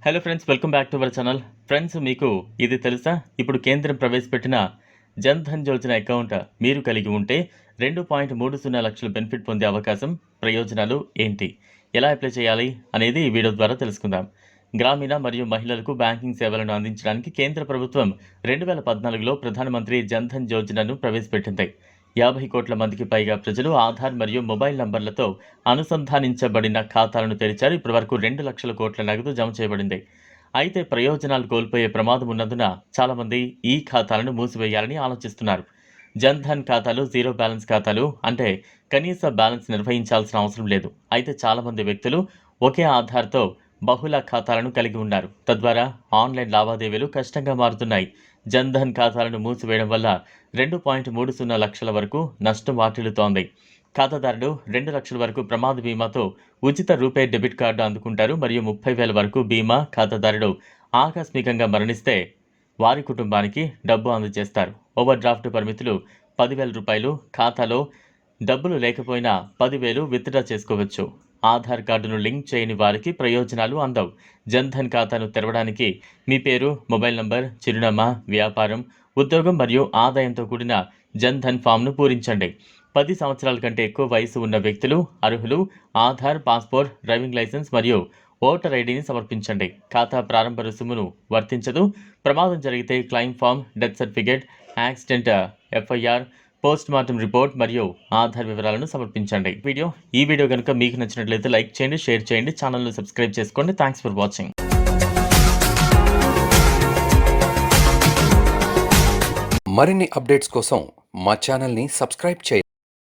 Hello friends, welcome back to our channel. Friends, మీకు ఇది తెలుసా? ఇప్పుడు కేంద్రం ప్రవేశపెట్టిన జన్ ధన్ యోజన అకౌంట్ మీరు కలిగి ఉంటే 2.30 లక్షల బెనిఫిట్ పొందే అవకాశం, ప్రయోజనాలు ఏంటి, ఎలా అప్లై చేయాలి అనేది ఈ వీడియో ద్వారా తెలుసుకుందాం. గ్రామీణ మరియు మహిళలకు బ్యాంకింగ్ సేవలను అందించడానికి కేంద్ర ప్రభుత్వం 2014లో ప్రధానమంత్రి జన్ ధన్ యోజనను ప్రవేశపెట్టింది. 50 కోట్ల మందికి పైగా ప్రజలు ఆధార్ మరియు మొబైల్ నంబర్లతో అనుసంధానించబడిన ఖాతాలను తెరిచారు. ఇప్పటివరకు 2 లక్షల కోట్ల నగదు జమ చేయబడింది. అయితే ప్రయోజనాలు కోల్పోయే ప్రమాదం ఉన్నందున చాలామంది ఈ ఖాతాలను మూసివేయాలని ఆలోచిస్తున్నారు. జన్ ధన్ ఖాతాలు జీరో బ్యాలెన్స్ ఖాతాలు, అంటే కనీస బ్యాలెన్స్ నిర్వహించాల్సిన అవసరం లేదు. అయితే చాలామంది వ్యక్తులు ఒకే ఆధార్తో బహుళ ఖాతాలను కలిగి ఉన్నారు. తద్వారా ఆన్లైన్ లావాదేవీలు కష్టంగా మారుతున్నాయి. జన్ ధన్ ఖాతాలను మూసివేయడం వల్ల 2.30 లక్షల వరకు నష్టం వాటిల్లుతోంది. ఖాతాదారుడు 2 లక్షల వరకు ప్రమాద బీమాతో ఉచిత రూపే డెబిట్ కార్డు అందుకుంటారు మరియు 30,000 వరకు బీమా. ఖాతాదారుడు ఆకస్మికంగా మరణిస్తే వారి కుటుంబానికి డబ్బు అందజేస్తారు. ఓవర్ డ్రాఫ్ట్ పరిమితులు 10,000 రూపాయలు. ఖాతాలో డబ్బులు లేకపోయినా 10,000 విత్డ్రా చేసుకోవచ్చు. ఆధార్ కార్డును లింక్ చేయని వారికి ప్రయోజనాలు అందవు. జన్ ధన్ ఖాతాను తెరవడానికి మీ పేరు, మొబైల్ నంబర్, చిరునామా, వ్యాపారం, ఉద్యోగం మరియు ఆదాయంతో కూడిన జన్ ధన్ ఫామ్ను పూరించండి. 10 సంవత్సరాల కంటే ఎక్కువ వయసు ఉన్న వ్యక్తులు అర్హులు. ఆధార్, పాస్పోర్ట్, డ్రైవింగ్ లైసెన్స్ మరియు ఓటర్ ఐడిని సమర్పించండి. ఖాతా ప్రారంభ రుసుమును వర్తించదు. ప్రమాదం జరిగితే claim form, death certificate, accident FIR, post mortem report మరియు ఆధార్ వివరాలను సమర్పించండి. ఈ వీడియో కనుక మీకు నచ్చినట్లయితే లైక్ చేయండి, షేర్ చేయండి, ఛానల్ను సబ్స్క్రైబ్ చేసుకోండి. Thanks for watching. మరిన్ని అప్డేట్స్ కోసం మా ఛానల్ని సబ్స్క్రైబ్ చేయండి.